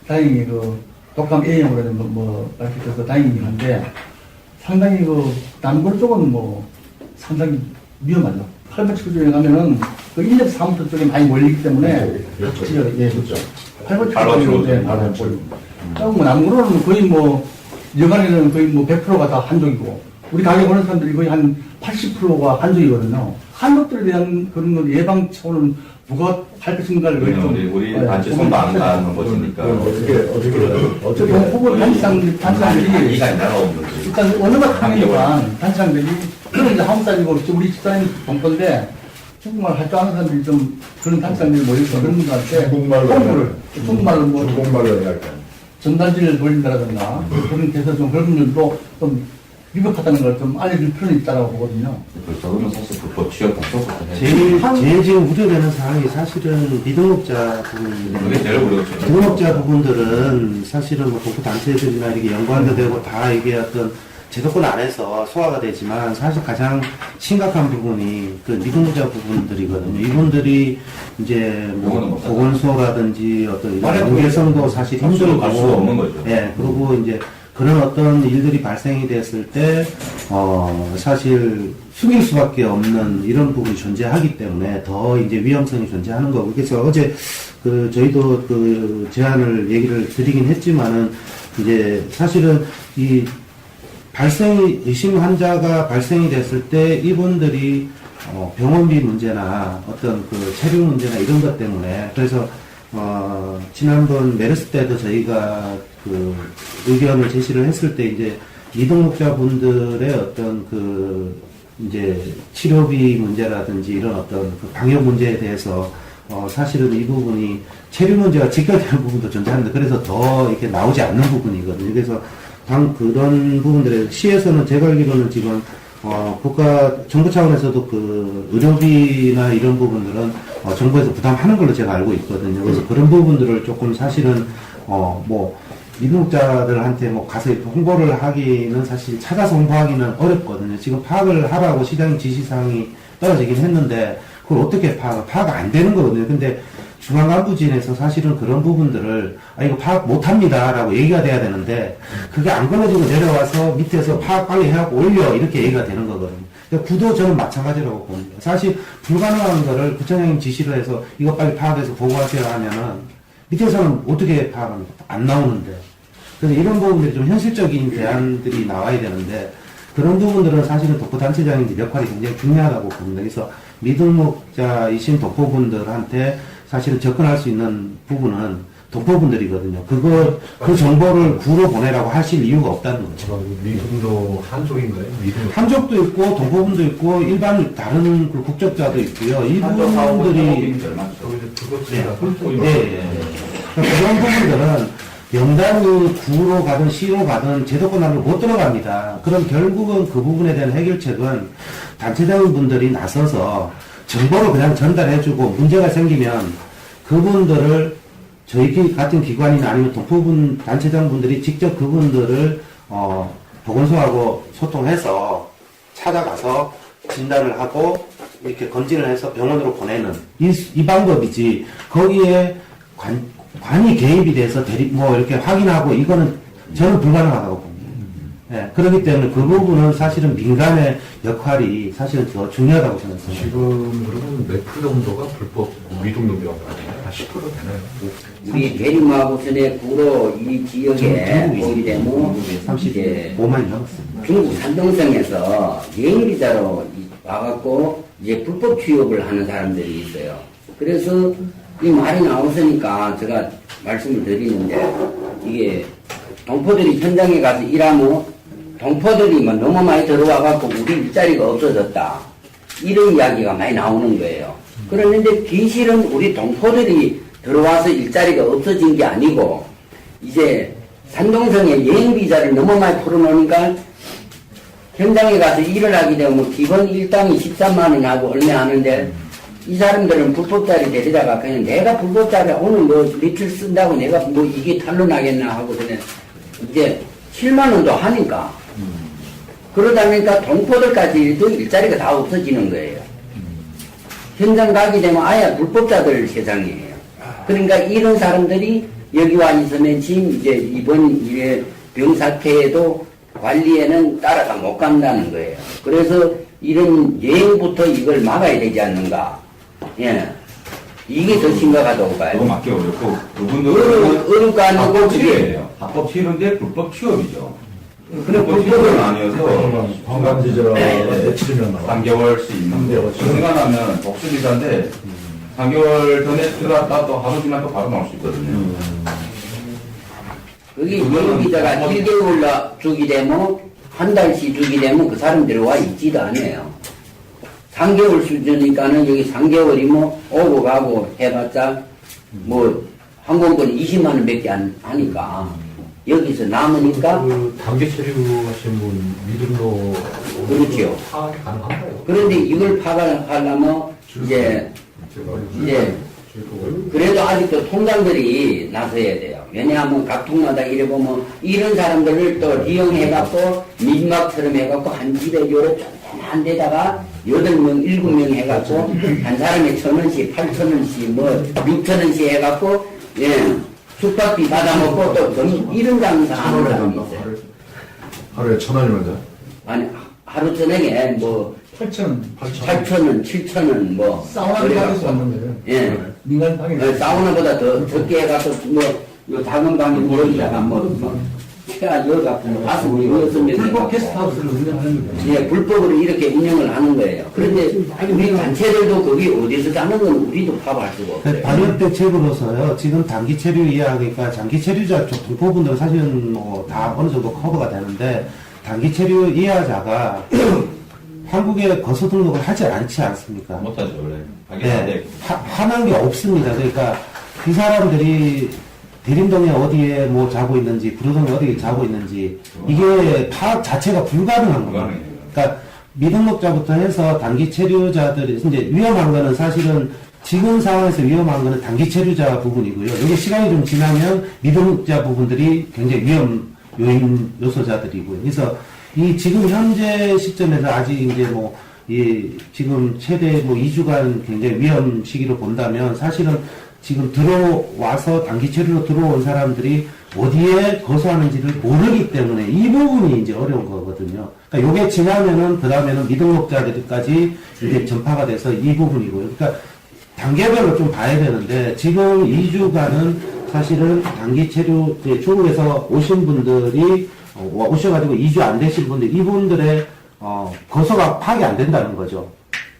다행히 그 독감 A형으로 이렇게 돼서 다행이긴 한데 상당히 그 남구로 쪽은 뭐 상당히 위험하죠. 8번치 쪽에 가면은 그 1년 4부터 쪽에 많이 몰리기 때문에 예, 그렇죠. 8번치 쪽에 바로 조금 남구로는 거의 뭐 여간에는 거의 뭐 100%가 다 한족이고 우리 가게 오는 사람들이 거의 한 80%가 한족이거든요. 한족들에 대한 그런 거 예방 차원은 누가 할 것인가를 우리 단체 손도 안 가는 것이니까. 어떻게 혹은 단체장들이 이가 나라없는 일단 언어가 강하니까 단체장들이 그런 이제 한국 사람이고 우리 집사람이 동포인데 중국말 할 줄 아는 사람들이 좀 그런 단체장들이 모여서 그런 분들한테 중국말로 뭐 중국말로 해야 할까요? 전단지를 돌린다라든가 그런 데서 좀 그런 분들도 좀 위급하다는 걸 좀 알려줄 필요는 있다고 보거든요. 저는 사실 불법 취업 공소부터 제일 지금 우려되는 사항이 사실은 미등록자 그게 제일 부분, 미등록자 부분들은 사실은 뭐 동포 단체들이나 이렇게 연관도 되고 다 이게 어떤 제도권 안에서 소화가 되지만 사실 가장 심각한 부분이 그 미등록자 부분들이거든요. 이분들이 이제 뭐 보건소라든지 어떤 이런 연계성도 사실 힘들고 갈 수가 없는 거죠. 예, 그리고 이제 그런 어떤 일들이 발생이 됐을 때, 사실 숨길 수밖에 없는 이런 부분이 존재하기 때문에 더 이제 위험성이 존재하는 거고. 그래서 어제 저희도 제안을 얘기를 드리긴 했지만은 이제 사실은 이 의심 환자가 발생이 됐을 때 이분들이 병원비 문제나 어떤 체류 문제나 이런 것 때문에 그래서 지난번 메르스 때도 저희가 의견을 제시를 했을 때 이제 미등록자분들의 어떤 이제 치료비 문제라든지 이런 어떤 방역 문제에 대해서 사실은 이 부분이 체류 문제와 직결되는 부분도 존재하는데 그래서 더 이렇게 나오지 않는 부분이거든요. 그래서 그런 부분들에 시에서는 제가 알기로는 지금 정부 차원에서도 의료비나 이런 부분들은 정부에서 부담하는 걸로 제가 알고 있거든요. 그래서 그런 부분들을 조금 사실은 미등록자들한테 가서 홍보를 하기는 사실 찾아서 홍보하기는 어렵거든요. 지금 파악을 하라고 시장 지시사항이 떨어지긴 했는데 그걸 어떻게 파악 안 되는 거거든요. 근데 중앙간부진에서 사실은 그런 부분들을 이거 파악 못합니다 라고 얘기가 돼야 되는데 그게 안 걸러지고 내려와서 밑에서 파악 빨리 해갖고 올려 이렇게 얘기가 되는 거거든요. 구도 저는 마찬가지라고 봅니다. 사실 불가능한 거를 구청장님 지시를 해서 이거 빨리 파악해서 보고하세요 하면은 밑에서는 어떻게 파악합니까? 안 나오는데. 그래서 이런 부분들이 좀 현실적인 대안들이 나와야 되는데 그런 부분들은 사실은 독보단체장님들 역할이 굉장히 중요하다고 봅니다. 그래서 미등록자이신 독보분들한테 사실은 접근할 수 있는 부분은 동포분들이거든요. 그 정보를 구로 보내라고 하실 이유가 없다는 거죠. 미등도 한족인가요? 한족도 있고, 동포분도 있고, 일반 다른 국적자도 있고요. 이분들이, 그런 부분들은 명단이 구로 가든 시로 가든 제도권 안으로 못 들어갑니다. 그럼 결국은 그 부분에 대한 해결책은 단체장분들이 나서서 정보를 그냥 전달해주고 문제가 생기면 그분들을 저희 같은 기관이나 아니면 동포분 단체장분들이 직접 그분들을 보건소하고 소통해서 찾아가서 진단을 하고 이렇게 검진을 해서 병원으로 보내는 이 방법이지 거기에 관이 개입이 돼서 이렇게 확인하고 이거는 저는 불가능하다고 봅니다. 네, 그렇기 때문에 그 부분은 사실은 민간의 역할이 사실은 더 중요하다고 생각합니다. 지금 그러면 몇 프로 정도가 불법 미등록이라고 하나요? 한 10% 되나요? 우리 대림마고선의 구로 이 지역에 오게 되면 35만이 넘었습니다. 중국 산동성에서 여행비자로 와갖고 이제 불법 취업을 하는 사람들이 있어요. 그래서 이 말이 나오니까 제가 말씀을 드리는데 이게 동포들이 현장에 가서 일하면 동포들이 너무 많이 들어와갖고 우리 일자리가 없어졌다. 이런 이야기가 많이 나오는 거예요. 그런데 진실은 우리 동포들이 들어와서 일자리가 없어진 게 아니고 이제 산동성에 여행비자를 너무 많이 풀어놓으니까 현장에 가서 일을 하게 되면 기본 일당이 13만 원 하고 얼마 하는데 이 사람들은 불법자리 데리다가 그냥 내가 불법자리 오늘 뭐 며칠 쓴다고 내가 뭐 이게 탄로나겠나 하고 그냥 이제 7만 원도 하니까 그러다 보니까 동포들까지도 일자리가 다 없어지는 거예요. 현장 가게 되면 아예 불법자들 세상이에요. 그러니까 이런 사람들이 여기 와 있으면 지금 이제 이번 일에 병사태에도 관리에는 따라가 못 간다는 거예요. 그래서 이런 여행부터 이걸 막아야 되지 않는가. 예. 이게 더 심각하다고 그거 봐요. 맞기 어렵고 그분들은 어렵고 아니고 합법 그게 취업이에요. 합법 취업인데 불법 취업이죠. 그래 불법 취업은 아니어서 관광지자가 며칠이면 나와. 3개월씩 있는 거. 생각하면 복수비자인데 3개월 전에 들어갔다 또 하루 지나 또 바로 나올 수 있거든요. 그게 여기다가 1개월 주기 되면 한 달씩 주기 되면 그 사람들이 와 있지도 않아요. 3개월 수준이니까는 여기 3개월이 뭐 오고 가고 해봤자 뭐 항공권 20만 원밖에 안 하니까 여기서 남으니까 그 단계 체류하신 분 믿음로 그렇죠. 파악이 가능한가요? 그런데 이걸 파악하려면 이제 그래도 아직도 통장들이 나서야 돼요. 왜냐하면 각 통마다 이래 보면 이런 사람들을 또 이용해갖고 민막처럼 해갖고 한 집에 요래 한 데다가 8명, 7명 해갖고 한 사람에 1,000원씩, 8,000원씩, 뭐 6,000원씩 해갖고 예 숙박비 받아먹고 또 이런 장사 하는 사람이 있어요. 하루에 1,000원이면 돼? 아니 하루 저녁에 뭐 8,000원, 7,000원 뭐 사우나를 가질 수 그래갖고 없는 거예요. 예. 민간 방에. 사우나보다 더 적게 해갖고 요 작은 방에 모여다가 최하 여가 5명, 6명 불법 게스트하우스를 운영하는 거예요. 예, 불법으로 이렇게 운영을 하는 거예요. 그런데 우리 단체들도 거기 어디서 자는 건 우리도 파악할 수가 없어요. 방역 대책으로서요. 지금 단기 체류 이하니까 장기 체류자 쪽 동포분들은 사실은 뭐 다 어느 정도 커버가 되는데 단기 체류 이하자가 한국에 거소 등록을 하지 않지 않습니까? 못하죠, 원래. 네, 하는 게 없습니다. 그러니까 그 사람들이 대림동에 어디에 뭐 자고 있는지, 구로동에 어디에 자고 있는지, 이게 파악 자체가 불가능한 겁니다. 그러니까 미등록자부터 해서 단기 체류자들이, 이제 위험한 거는 사실은 지금 상황에서 위험한 거는 단기 체류자 부분이고요. 여기 시간이 좀 지나면 미등록자 부분들이 굉장히 위험 요인 요소자들이고요. 그래서 이 지금 현재 시점에서 아직 이제 뭐, 이 지금 최대 뭐 2주간 굉장히 위험 시기로 본다면 사실은 지금 들어와서 단기 체류로 들어온 사람들이 어디에 거소하는지를 모르기 때문에 이 부분이 이제 어려운 거거든요. 그러니까 요게 지나면은 그 다음에는 미등록자들까지 이제 전파가 돼서 이 부분이고요. 그러니까 단계별로 좀 봐야 되는데 지금 2주간은 사실은 단기 체류 중국에서 오신 분들이 오셔가지고 2주 안 되신 분들 이분들의 거소가 파악이 안 된다는 거죠.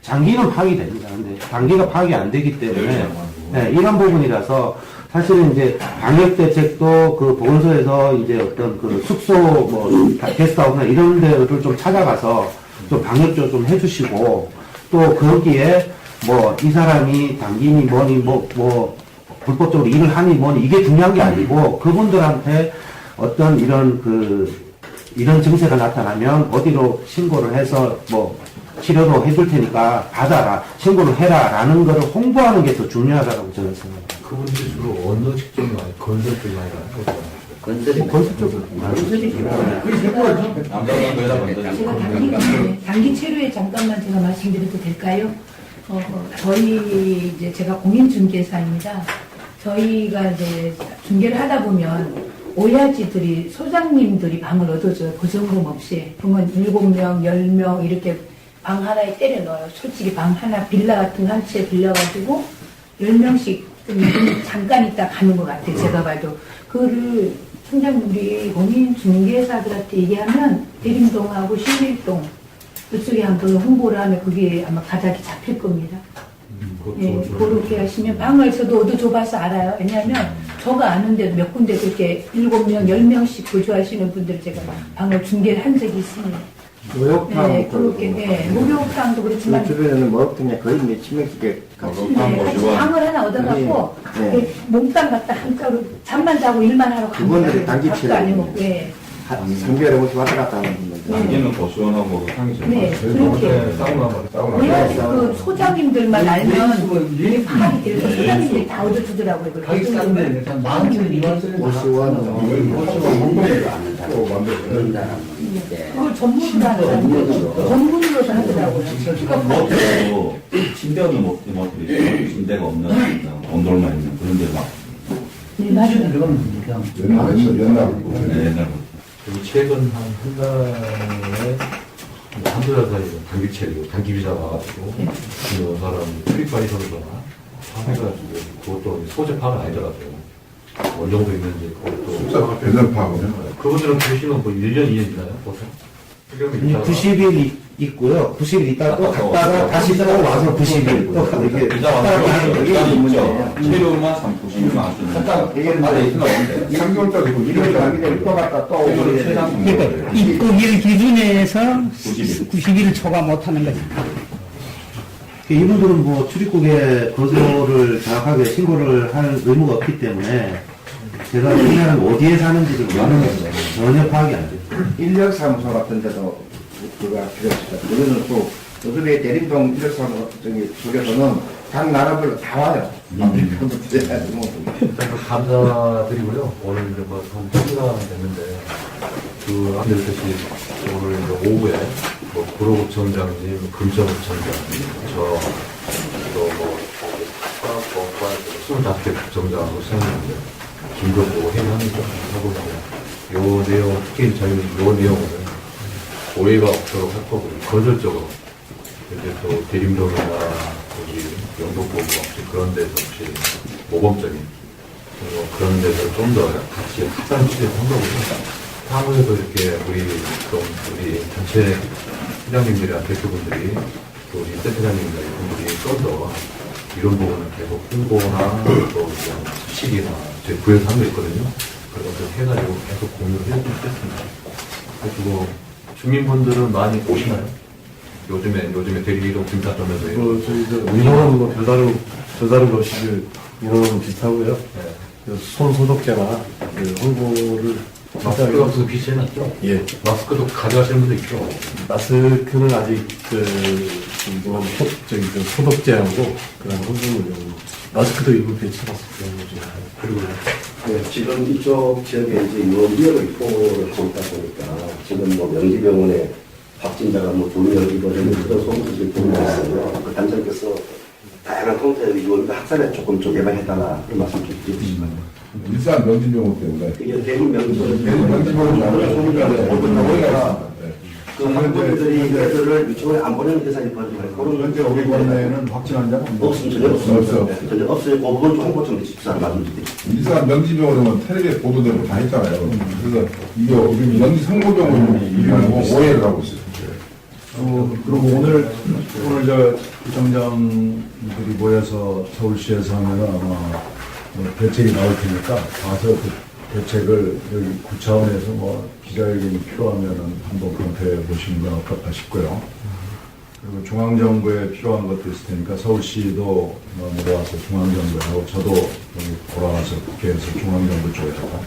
장기는 파악이 됩니다. 근데 단기가 파악이 안 되기 때문에 네, 이런 부분이라서 사실은 이제 방역 대책도 그 보건소에서 이제 어떤 그 숙소 뭐 게스트하우스나 이런 데를 좀 찾아가서 좀 방역 좀 해주시고 또 거기에 뭐 이 사람이 단기니 뭐니 뭐 불법적으로 일을 하니 뭐니 이게 중요한 게 아니고 그분들한테 어떤 이런 증세가 나타나면 어디로 신고를 해서 뭐 치료도 해줄 테니까 받아라, 신고를 해라라는 거를 홍보하는 게 더 중요하다고 저는 생각합니다. 그분들이 주로 어느 직종이 많이 건설 쪽이 많이 가요? 건설 쪽으로. 제가 단기 체류에 잠깐만 제가 말씀드려도 될까요? 저희 이제 제가 공인중개사입니다. 저희가 이제 중개를 하다 보면 오야지들이 소장님들이 방을 얻어줘요. 고정금 없이. 그러면 7명, 10명 이렇게 방 하나에 때려 넣어요. 솔직히 방 하나 빌라 같은 거 한 채 빌려가지고 10명씩 잠깐 있다 가는 것 같아요. 제가 봐도. 그거를 통장 우리 공인중개사들한테 얘기하면 대림동하고 신길동 이쪽에 한번 홍보를 하면 그게 아마 가닥이 잡힐 겁니다. 예, 그렇게 하시면 방을 저도 얻어줘봐서 알아요. 왜냐하면 저가 아는데도 몇 군데 그렇게 7명, 10명씩 거주하시는 분들 제가 방을 중개를 한 적이 있습니다. 목욕탕 네, 그렇게, 네, 목욕탕도 그렇지만. 주변에는 목욕탕에 거의 몇십 명씩 같이 방을 하나 얻어갖고, 몸땅 갖다 한가로 잠만 자고 일만 하러 가는 그분들이 단기 밥도 체류. 안 해먹고, 예. 3개월에 50 왔다 갔다 하는 분들. 안개는 고시원하고 상이죠. 네, 그렇게. 오야지 그 소장님들만 알면 이게 파악이 돼서 소장님들이 다 얻어주더라고요. 그걸. 가격 싼데 일단 10,000원, 2만원짜리 그런 사람은 이제 그걸 전문으로 하는 사람들, 전문으로도 하더라고요. 뭐 침대는 못 드리죠. 침대가 없는 온돌만 있는 그런 데 막. 네, 맞아요. 그건 그냥 옛날부터. 네, 옛날부터. 그리고 최근 한 달에 한두 달 사이에 단기체류, 단기비자 와가지고 그 사람 트립파이 선수나 해가지고 그것도 소재 파악은 아니더라고요. 어느 정도 있는지 그것도 배달 파악은 그분들은 계시면 뭐 1년, 2년이나요? 보통? 90일 있고요. 90일 있다가 또 갔다가 다시 또 와서 90일 또 이렇게 비자 와서 비자는 있죠. 체류만 90일만 하시는 이게 말이 있으면 3개월짜리 1개월 하기 또 갔다 또 오고 그러니까 입국일 기준에서 90일. 90일을 초과 못하는 거죠. 이분들은 뭐 출입국에 거소를 정확하게 신고를 할 의무가 없기 때문에 제가 이 사람이 어디에 사는지를 전혀 파악이 안 돼요. 인력사무소 같은 데도 그가 필요했습니다. 우리는 또 어차피 대림동 인력사무소 쪽에서는 각 나라별로 다 와요. 감사드리고요. 오늘 이제 뭐 한 1시간 됐는데 그 안내듯이 오늘 이제 오후에 뭐 구로구청장님, 금천구청장님, 저또뭐 25개 구청장하고 시장님들 긴급으로 회의하면서 하고 있고요. 요 내용, 특히 저희는 요 내용을 오해가 없도록 할 거고 건설적으로 이제 또 대림동이나 여기 영동포구 혹시 그런 데서 혹시 모범적인 그런 데서 좀 더 같이 합산 취재를 한 거고요. 향후에도 이렇게 우리 전체 회장님들이나 대표분들이 또 우리 센터장님들 분들이 좀 더 이런 부분을 계속 홍보나 또 시기나 저희 구에서 하는 거 있거든요. 그런 것들 해가지고 계속 공유를 해주면 좋겠습니다. 그리고 주민분들은 많이 오시나요? 요즘에 대리 이동 등타 떠면서 저희 인원은 뭐 별다른 것이 인원은 비슷하고요. 네. 손 소독제나 홍보를 마스크도 비치해놨죠? 예. 마스크도 가져가시는 분도 있죠? 마스크는 아직 소독제하고 그런 홍보를 마스크도 일부 배치해놨을 거죠. 그리고 네, 지금 이쪽 지역에 이제 유언비어로 입고를 하고 있다 보니까 지금 뭐 명지병원에 확진자가 뭐 2명 입원하는 그런 소문들이 보고 있어요. 그 단장께서 다양한 형태의 유언비 학살에 조금 개발해달라 그런 말씀 좀 드리시면. 일산 명진병원 때문에. 이게 대구 명지병원. 명진병원이 아니라 그 학부모들이 그들을 유치원에 안 보내는 대상이 벌어지고 현재 우리 관내에는 확진한 자가 없습니다. 전혀 없습니다. 전혀 없어요. 그 부분 좀 홍보 좀 해주십사 말씀드립니다. 일산 명지병원은 텔레비에 보도대로 다 했잖아요. 그래서 이게 명지 상고병원이 이름하고 오해를 하고 있어요. 그리고 오늘 저 구청장들이 모여서 서울시에서 하면 아마 대책이 나올 테니까 가서 그 대책을 여기 구차원에서 뭐 기자회견이 필요하면은 한번 검토해 보시는 건 어떨까 싶고요. 그리고 중앙정부에 필요한 것도 있을 테니까 서울시도 내려와서 중앙정부에 하고 저도 여기 돌아와서 국회에서 중앙정부 쪽에다가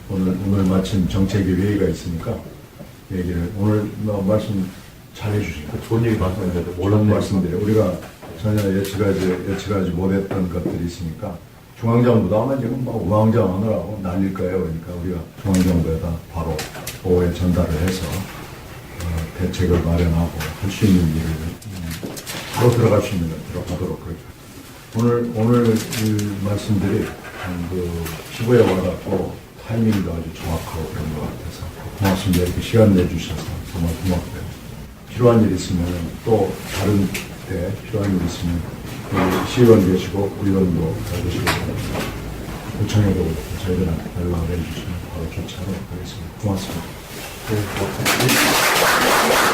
오늘 마침 정책위 회의가 있으니까 얘기를 오늘 말씀 잘 해주시고 좋은 얘기 말씀드려요. 몰랐는 말씀드려요. 우리가 전혀 예측하지 못했던 것들이 있으니까 중앙정부도 아마 지금 막 우왕좌왕하느라고 난릴 거예요. 그러니까 우리가 중앙정부에다 바로 보호에 전달을 해서 대책을 마련하고 할 수 있는 일을 바로 들어갈 수 있는 걸 들어가도록 그렇게. 오늘 이 말씀들이 그 피부에 와닿고 타이밍도 아주 정확하고 그런 것 같아서 고맙습니다. 이렇게 시간 내주셔서 정말 고맙고요. 필요한 일 있으면 또 다른 때 필요한 일 있으면 시의원 계시고 의원도 계시고 구청에도 저희들한테 연락을 해주시면 바로 조치하도록 하겠습니다. 고맙습니다. 네, 고맙습니다.